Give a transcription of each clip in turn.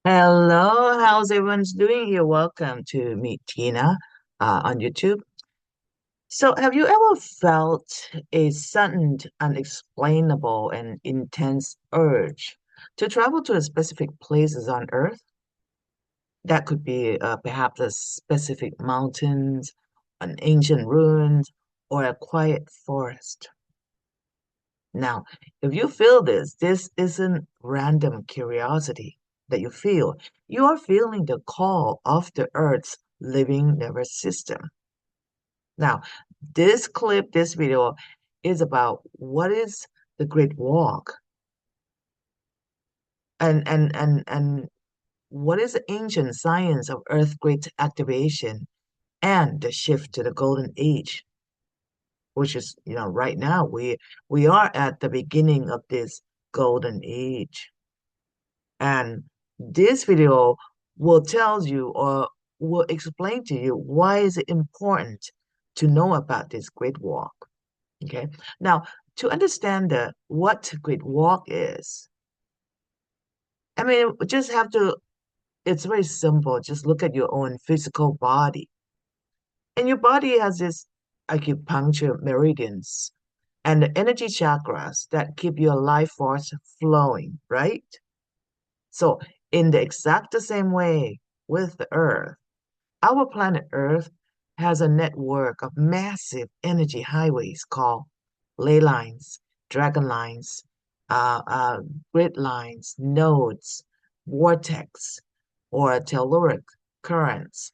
Hello, how's everyone's doing here? Welcome to Meet Tina on YouTube. So, have you ever felt a sudden, unexplainable, and intense urge to travel to a specific places on Earth? That could be perhaps a specific mountains, an ancient ruins, or a quiet forest. Now, if you feel this isn't random curiosity that you feel. You are feeling the call of the Earth's living nervous system. Now, this video is about what is the Great Walk and what is the ancient science of earthquake activation and the shift to the golden age, which is, right now we are at the beginning of this golden age. And this video will tell you or will explain to you why is it important to know about this Great Walk. Okay. Now, to understand what Great Walk is, I mean, we just have to, it's very simple. Just look at your own physical body. And your body has this acupuncture meridians and the energy chakras that keep your life force flowing, right? So, in the exact the same way with the Earth, our planet Earth has a network of massive energy highways called ley lines, dragon lines, uh, uh, grid lines, nodes, vortex, or telluric currents.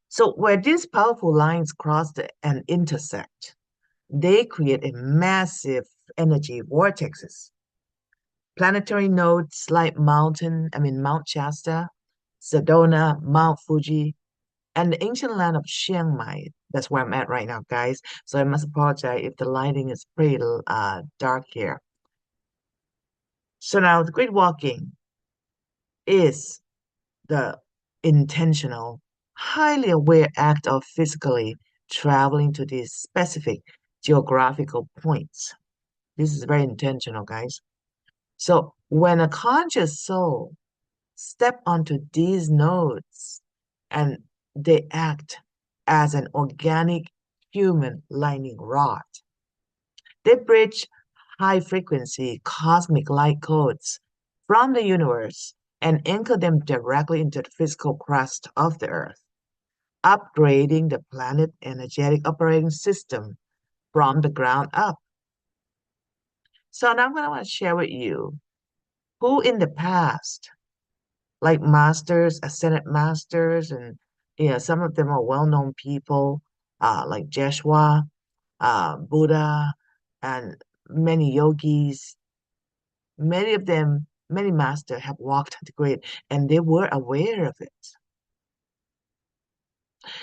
So, where these powerful lines and intersect, they create a massive energy vortexes. Planetary nodes like Mount Shasta, Sedona, Mount Fuji, and the ancient land of Chiang Mai. That's where I'm at right now, guys. So I must apologize if the lighting is pretty dark here. So now the Great Walking is the intentional, highly aware act of physically traveling to these specific geographical points. This is very intentional, guys. So when a conscious soul step onto these nodes and they act as an organic human lightning rod. They bridge high frequency cosmic light codes from the universe and anchor them directly into the physical crust of the Earth, upgrading the planet energetic operating system from the ground up. So now I'm going to share with you who in the past, like masters, ascended masters, and some of them are well-known people, like Joshua, Buddha, and many yogis. Many of them, many masters have walked the grid, and they were aware of it.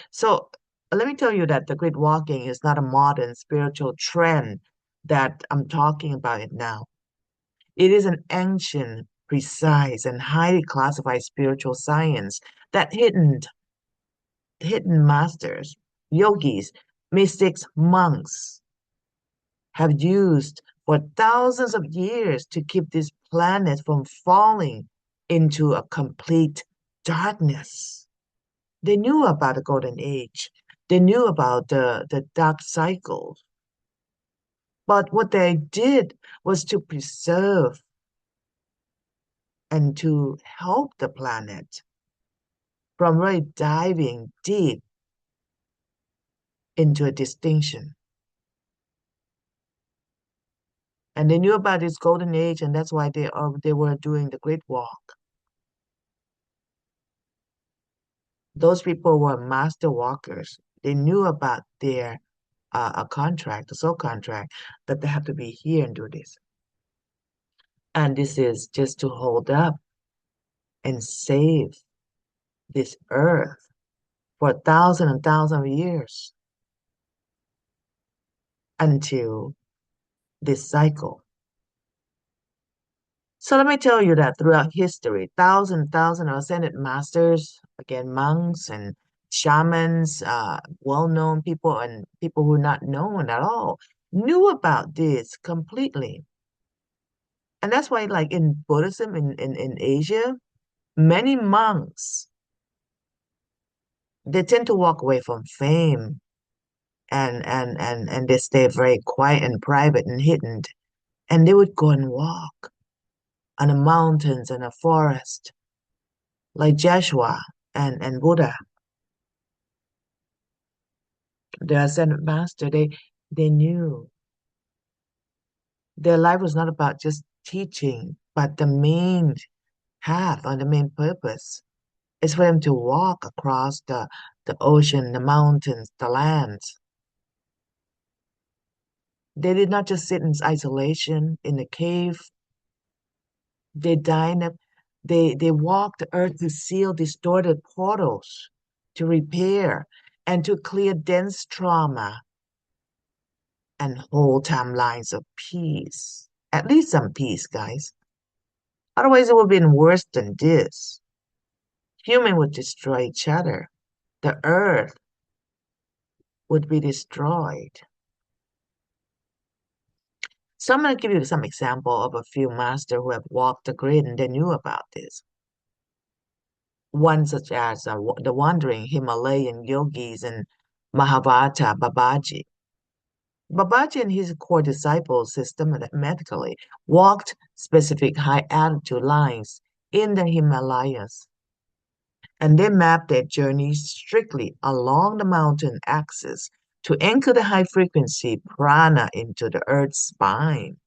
So let me tell you that the grid walking is not a modern spiritual trend that I'm talking about it now. It is an ancient, precise, and highly classified spiritual science that hidden masters, yogis, mystics, monks have used for thousands of years to keep this planet from falling into a complete darkness. They knew about the golden age. They knew about the dark cycles. But what they did was to preserve and to help the planet from really diving deep into a distinction. And they knew about this golden age, and that's why they were doing the Great Walk. Those people were master walkers. They knew about their a contract, a soul contract, that they have to be here and do this. And this is just to hold up and save this earth for a thousand and thousand of years until this cycle. So let me tell you that throughout history, thousand of ascended masters, again, monks and shamans, well-known people and people who are not known at all, knew about this completely. And that's why, like in Buddhism in Asia, many monks they tend to walk away from fame and they stay very quiet and private and hidden. And they would go and walk on the mountains and a forest, like Joshua and Buddha, the ascended master. They knew their life was not about just teaching, but the main path or the main purpose is for them to walk across the ocean, the mountains, the lands. They did not just sit in isolation in a cave. They dined up. They walked the earth to seal distorted portals, to repair and to clear dense trauma and whole timelines of peace. At least some peace, guys. Otherwise, it would have been worse than this. Human would destroy each other. The earth would be destroyed. So I'm going to give you some example of a few masters who have walked the grid and they knew about this. One such as the wandering Himalayan yogis and Mahavata Babaji. Babaji and his core disciples systematically walked specific high altitude lines in the Himalayas, and they mapped their journeys strictly along the mountain axis to anchor the high frequency prana into the earth's spine,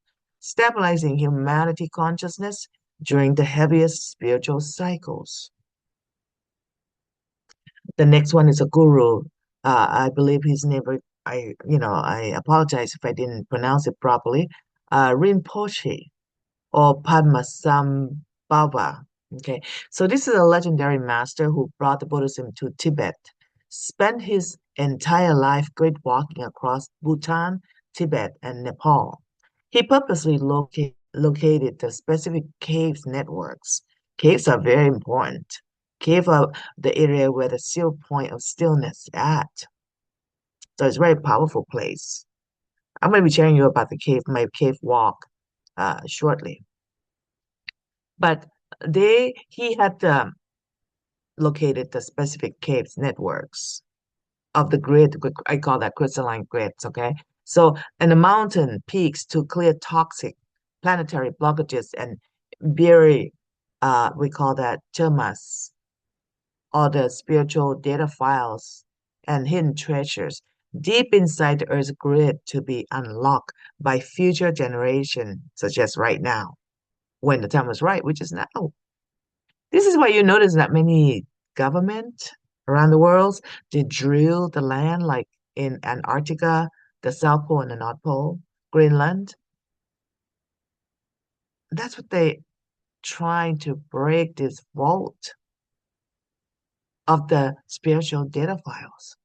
stabilizing humanity consciousness during the heaviest spiritual cycles. The next one is a guru. I believe his name, I apologize if I didn't pronounce it properly. Rinpoche or Padmasambhava. Okay, so this is a legendary master who brought the Buddhism to Tibet, spent his entire life great walking across Bhutan, Tibet, and Nepal. He purposely located the specific caves networks. Caves are very important. Cave are the area where the zero point of stillness is at. So it's a very powerful place. I'm going to be sharing you about my cave walk, shortly. But he had located the specific caves networks of the grid. I call that crystalline grids, okay? So, and the mountain peaks to clear toxic planetary blockages and bury, we call that termas, or the spiritual data files and hidden treasures deep inside the Earth's grid to be unlocked by future generations, such as right now, when the time was right, which is now. This is why you notice that many government around the world, they drill the land like in Antarctica, the South Pole and the North Pole, Greenland. That's what they trying to break this vault of the spiritual data files.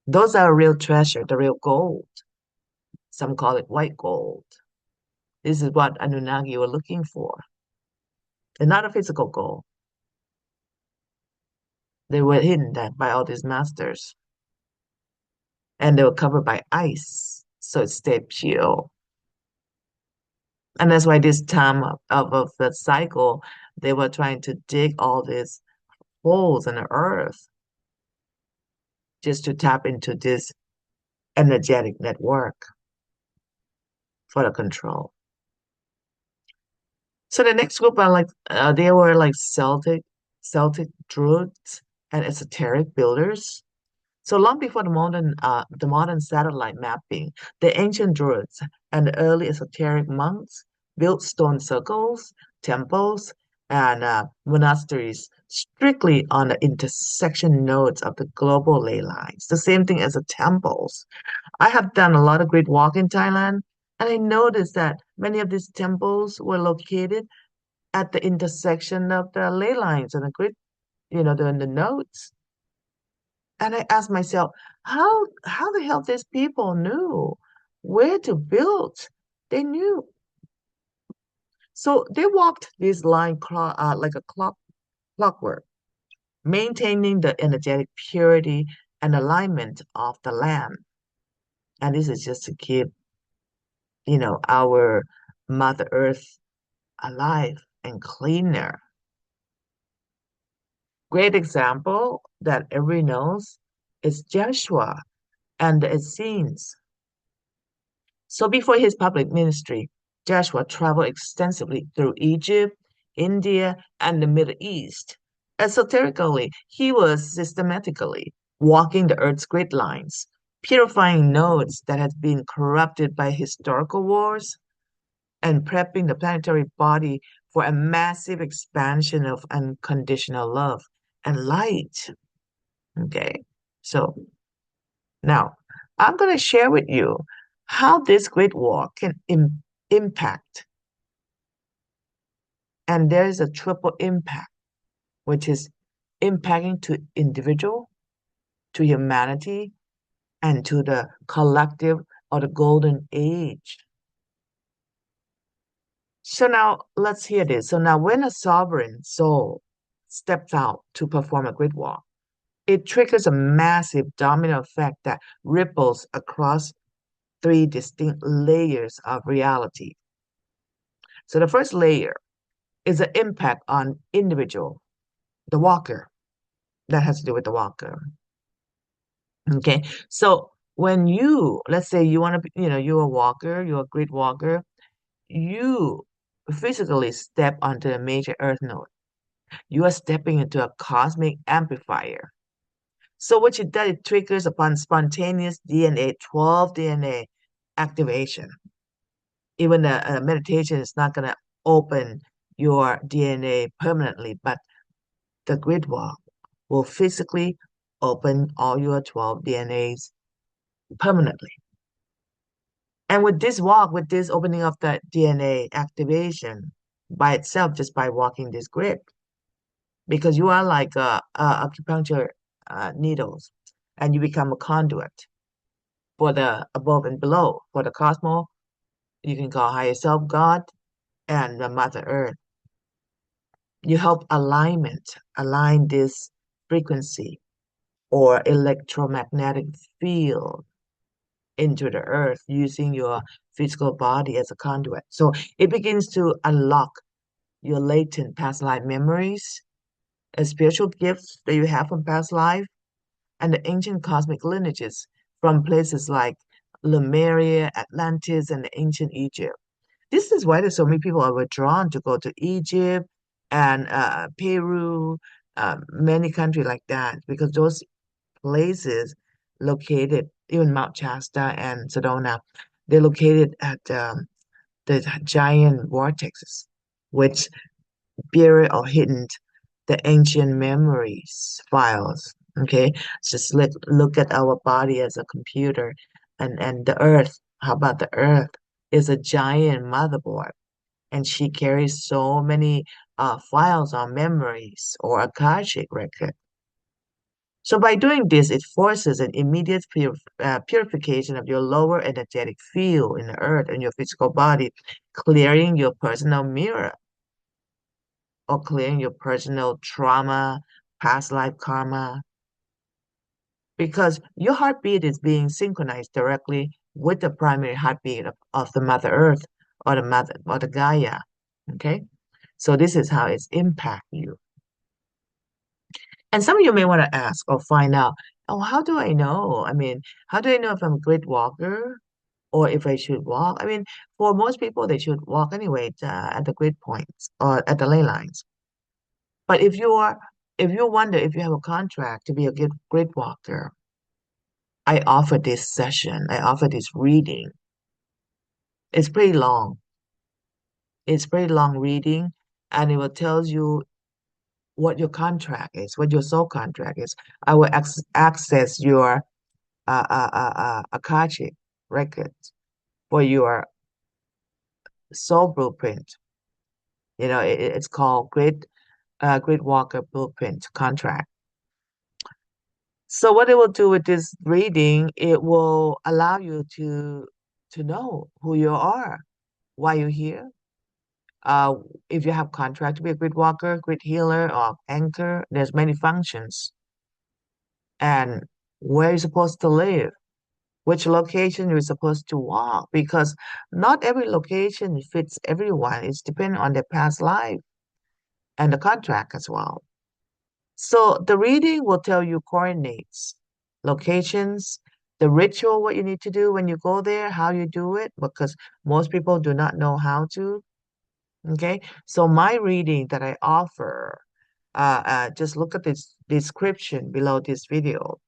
Those are real treasure, the real gold. Some call it white gold. This is what Anunnaki were looking for. And not a physical gold. They were hidden by all these masters. And they were covered by ice. So it stayed pure. And that's why this time of the cycle, they were trying to dig all these holes in the earth just to tap into this energetic network for the control. So the next group are like they were like Celtic druids and esoteric builders. So long before the modern satellite mapping, the ancient druids and the early esoteric monks built stone circles, temples, and monasteries strictly on the intersection nodes of the global ley lines. The same thing as the temples. I have done a lot of great walk in Thailand, and I noticed that many of these temples were located at the intersection of the ley lines and the grid, the nodes. And I asked myself, how the hell these people knew where to build? They knew. So they walked this line like a clockwork, maintaining the energetic purity and alignment of the land. And this is just to keep, our Mother Earth alive and cleaner. Great example that everyone knows is Joshua and the Essenes. So before his public ministry, Joshua traveled extensively through Egypt, India, and the Middle East. Esoterically, he was systematically walking the earth's grid lines, purifying nodes that had been corrupted by historical wars, and prepping the planetary body for a massive expansion of unconditional love and light. Okay, so now I'm going to share with you how this great war can impact. And there is a triple impact, which is impacting to individual, to humanity, and to the collective or the golden age. So now let's hear this. So now when a sovereign soul steps out to perform a great war, it triggers a massive domino effect that ripples across three distinct layers of reality. So the first layer is the impact on individual, the walker. That has to do with the walker. Okay. So when you, let's say you want to, you're a walker, you're a great walker, you physically step onto a major earth node. You are stepping into a cosmic amplifier. So what it does, it triggers upon spontaneous DNA, 12 DNA activation. Even a meditation is not going to open your DNA permanently, but the grid walk will physically open all your 12 DNAs permanently. And with this walk, with this opening of the DNA activation by itself, just by walking this grid, because you are like acupuncture needles, and you become a conduit for the above and below, for the cosmos, you can call higher self God and the Mother Earth. You help align this frequency or electromagnetic field into the earth using your physical body as a conduit. So it begins to unlock your latent past life memories, a spiritual gifts that you have from past life, and the ancient cosmic lineages from places like Lemuria, Atlantis, and ancient Egypt. This is why there's so many people are drawn to go to Egypt and Peru, many countries like that, because those places located, even Mount Shasta and Sedona, they're located at the giant vortexes, which buried or hidden the ancient memories files. Okay, just look at our body as a computer, and the earth. How about the earth is a giant motherboard, and she carries so many files or memories or akashic record. So by doing this, it forces an immediate purification of your lower energetic field in the earth and your physical body, clearing your personal mirror or clearing your personal trauma, past life karma, because your heartbeat is being synchronized directly with the primary heartbeat of the Mother Earth or the Mother or the Gaia. Okay, so this is how it's impact you. And some of you may want to ask or find out, oh, how do I know? I mean, how do I know if I'm a great walker or if I should walk? I mean, for most people, they should walk anyway at the grid points or at the ley lines. But if you wonder if you have a contract to be a good grid walker, I offer this session. I offer this reading. It's pretty long. It's pretty long reading, and it will tell you what your contract is, what your soul contract is. I will access your Akashic records for your soul blueprint. It's called Great Walker Blueprint Contract. So what it will do with this reading, it will allow you to know who you are, why you're here. Uh, if you have contract to be a grid walker, grid healer, or anchor, there's many functions. And where you're supposed to live, which location you're supposed to walk because not every location fits everyone. It's depending on their past life and the contract as well. So the reading will tell you coordinates, locations, the ritual, what you need to do when you go there, how you do it, because most people do not know how to. Okay. So my reading that I offer, just look at this description below this video.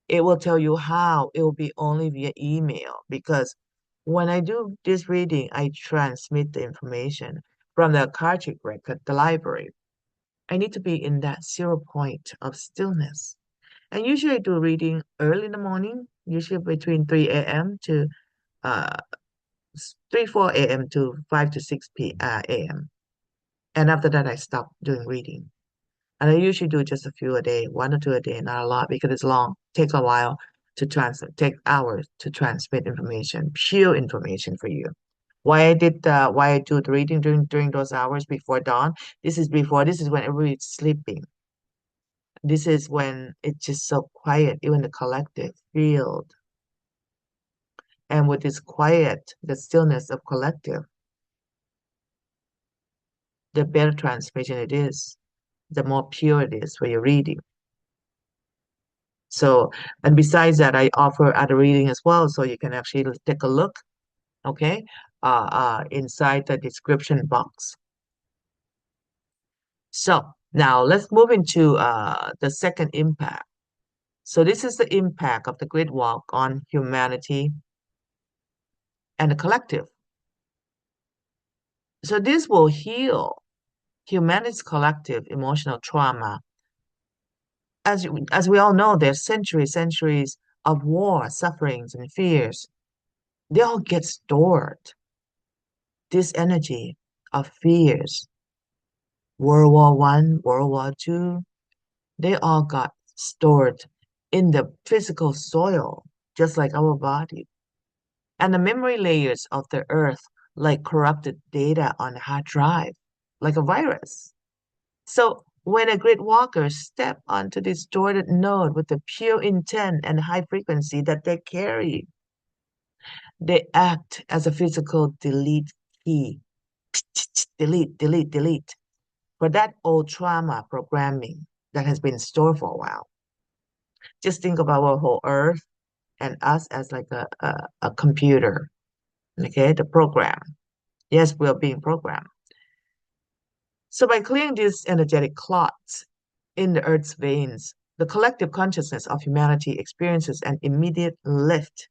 It will tell you how. It will be only via email because when I do this reading, I transmit the information from the Akashic record, the library. I need to be in that 0 point of stillness. And usually I do reading early in the morning, usually between 3 a.m. to uh 3, 4 a.m. to 5 to 6 a.m. And after that, I stop doing reading. And I usually do just a few a day, 1 or 2 a day, not a lot because it's long. Takes a while to transmit, take hours to transmit information, pure information for you. Why I do the reading during those hours before dawn. This is when everybody's sleeping. This is when it's just so quiet, even the collective field. And with this quiet, the stillness of collective, the better transmission it is, the more pure it is for your reading. So, and besides that, I offer other reading as well, so you can actually take a look, okay, inside the description box. So now let's move into the second impact. So this is the impact of the Great Walk on humanity and the collective. So this will heal humanity's collective emotional trauma. As we all know, there's centuries of war, sufferings, and fears. They all get stored. This energy of fears, World War I, World War II, they all got stored in the physical soil, just like our body. And the memory layers of the earth, like corrupted data on a hard drive, like a virus. So when a grid walker step onto this distorted node with the pure intent and high frequency that they carry, they act as a physical delete key. Delete for that old trauma programming that has been stored for a while. Just think about our whole earth and us as like a computer, okay, the program. Yes, we are being programmed. So by clearing these energetic clots in the earth's veins, the collective consciousness of humanity experiences an immediate lift.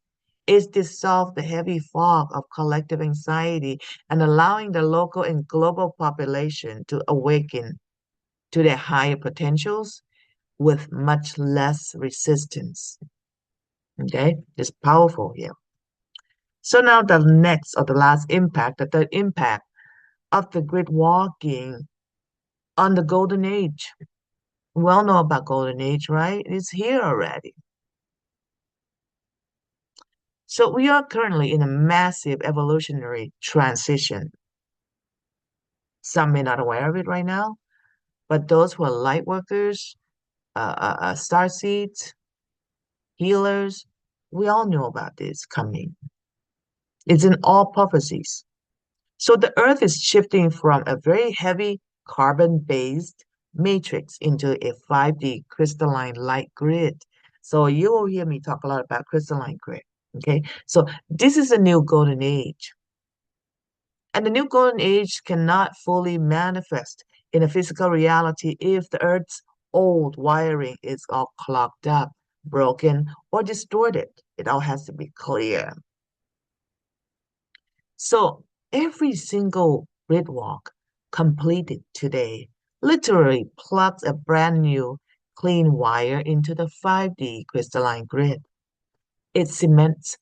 It dissolves the heavy fog of collective anxiety and allowing the local and global population to awaken to their higher potentials with much less resistance. Okay, it's powerful here. So now the next or the last impact, the third impact of the grid walking on the golden age. We all know about golden age, right? It's here already. So we are currently in a massive evolutionary transition. Some may not aware of it right now, but those who are light workers, star seeds, healers, we all know about this coming. It's in all prophecies. So the Earth is shifting from a very heavy carbon-based matrix into a 5D crystalline light grid. So you will hear me talk a lot about crystalline grid. Okay, so this is a new golden age. And the new golden age cannot fully manifest in a physical reality if the Earth's old wiring is all clogged up, broken, or distorted. It all has to be clear. So every single grid walk completed today literally plugs a brand new clean wire into the 5D crystalline grid. It cements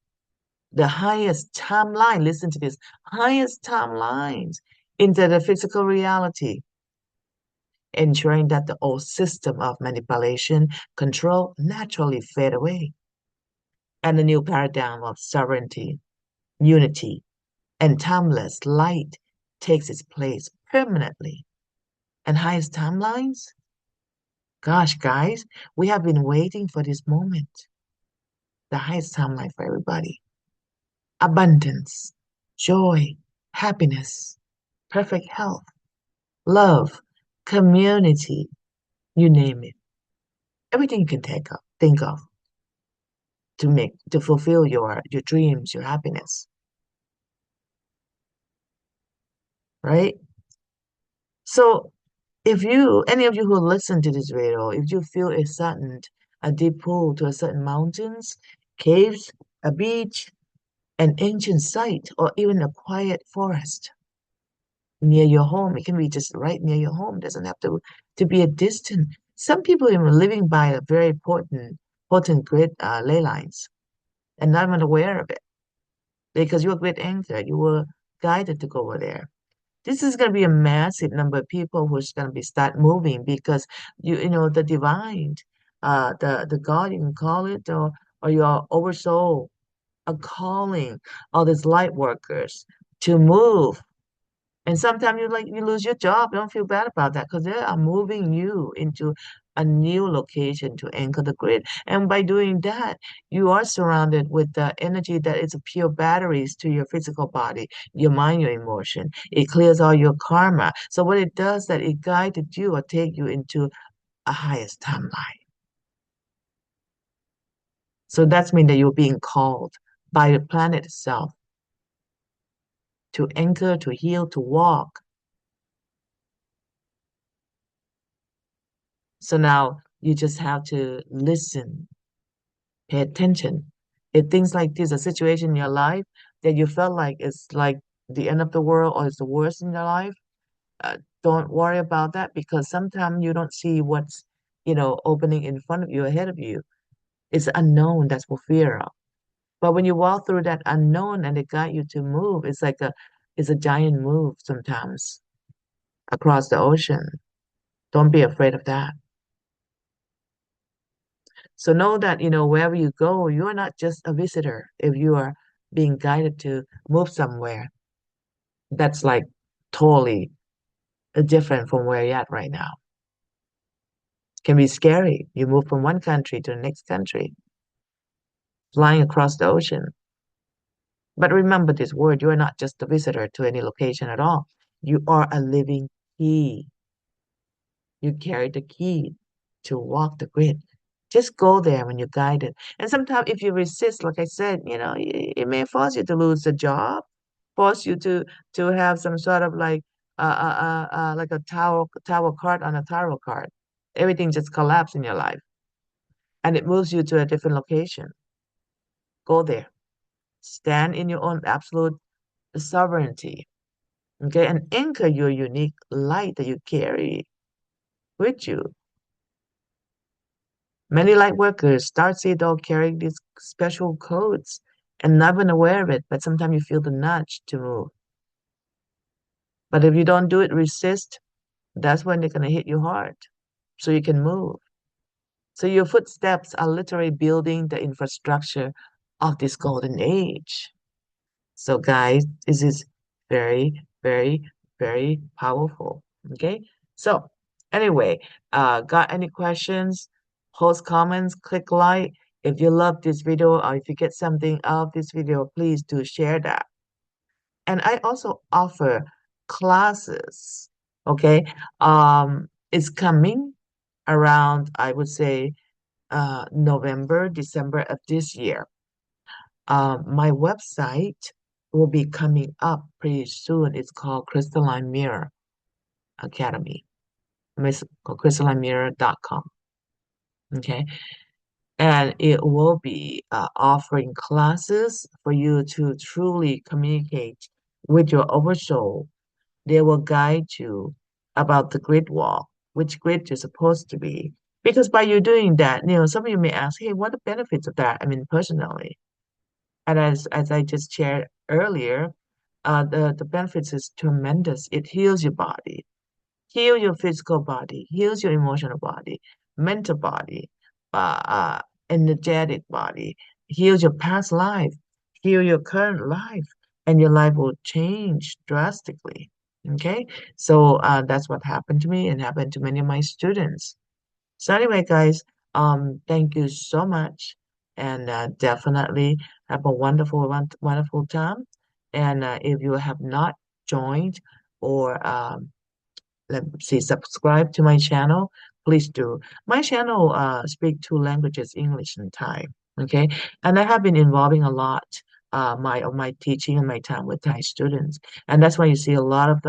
the highest timeline, listen to this, highest timelines into the physical reality, ensuring that the old system of manipulation, control naturally fade away. And the new paradigm of sovereignty, unity, and timeless light takes its place permanently. And highest timelines? Gosh, guys, we have been waiting for this moment. the highest timeline for everybody. Abundance, joy, happiness, perfect health, love, community, you name it. Everything you can think of to fulfill your dreams, your happiness, right? So if you, any of you who listen to this video, if you feel a deep pull to a certain mountains, caves, a beach, an ancient site, or even a quiet forest near your home, it can be just right near your home. It doesn't have to be a distant. Some people even living by a very important grid ley lines and not even aware of it because you're a grid anchor. You were guided to go over there. This is going to be a massive number of people who's going to be start moving because you know the divine, the God you can call it, or your oversoul, are calling all these light workers to move. And sometimes you lose your job. Don't feel bad about that because they are moving you into a new location to anchor the grid. And by doing that, you are surrounded with the energy that is pure batteries to your physical body, your mind, your emotion. It clears all your karma. So what it does that it guided you or take you into a highest timeline. So that's mean that you're being called by the planet itself to anchor, to heal, to walk. So now you just have to listen, pay attention. If things like this, a situation in your life that you felt like it's like the end of the world or it's the worst in your life, don't worry about that because sometimes you don't see what's opening in front of you, ahead of you. It's unknown. That's what fear of. But when you walk through that unknown and it got you to move, it's a giant move sometimes across the ocean. Don't be afraid of that. So know that wherever you go, you are not just a visitor. If you are being guided to move somewhere, that's like totally different from where you're at right now. Can be scary. You move from one country to the next country, flying across the ocean. But remember this word, you are not just a visitor to any location at all. You are a living key. You carry the key to walk the grid. Just go there when you're guided. And sometimes if you resist, like I said, it may force you to lose a job, force you to have some sort of like a tower card on a tarot card. Everything just collapse in your life and it moves you to a different location. Go there. Stand in your own absolute sovereignty. Okay, and anchor your unique light that you carry with you. Many light workers start though carrying these special codes and not even aware of it, but sometimes you feel the nudge to move. But if you don't do it, resist, that's when they're gonna hit you hard. So you can move. So your footsteps are literally building the infrastructure of this golden age. So guys, this is very, very, very powerful. Okay. So anyway, got any questions? Post comments, click like. If you love this video or if you get something out of this video, please do share that. And I also offer classes. Okay. It's coming around, I would say, November, December of this year. My website will be coming up pretty soon. It's called Crystalline Mirror Academy. It's called crystallinemirror.com. Okay. And it will be offering classes for you to truly communicate with your oversoul. They will guide you about the grid wall, which grid you're supposed to be. Because by you doing that, some of you may ask, hey, what are the benefits of that? I mean, personally. And as I just shared earlier, the benefits is tremendous. It heals your body, heal your physical body, heals your emotional body, mental body, uh, uh, energetic body, heals your past life, heal your current life, and your life will change drastically. Okay, so that's what happened to me and happened to many of my students. So anyway, guys, thank you so much. and definitely have a wonderful, wonderful time. And if you have not joined or let me see, subscribe to my channel, please do. My channel speak two languages, English and Thai. Okay, and I have been involving a lot my of my teaching and my time with Thai students, and that's why you see a lot of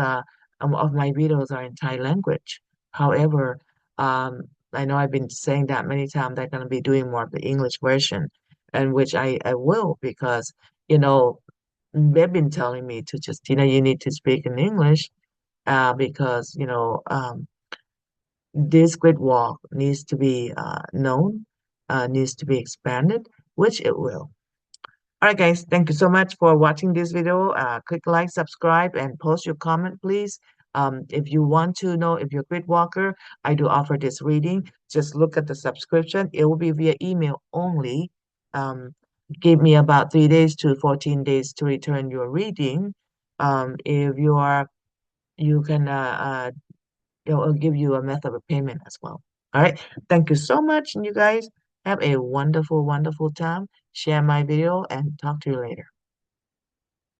my videos are in Thai language. However, I know I've been saying that many times. I'm going to be doing more of the English version, and which I will because you know they've been telling me to just you need to speak in English because this Great Wall needs to be known, needs to be expanded, which it will. All right, guys, thank you so much for watching this video. Click like, subscribe, and post your comment, please. If you want to know if you're a Great Walker, I do offer this reading. Just look at the subscription. It will be via email only. Um, Give me about 3 days to 14 days to return your reading. If you are, you can it'll give you a method of payment as well. All right. Thank you so much. And you guys have a wonderful, wonderful time. Share my video and talk to you later.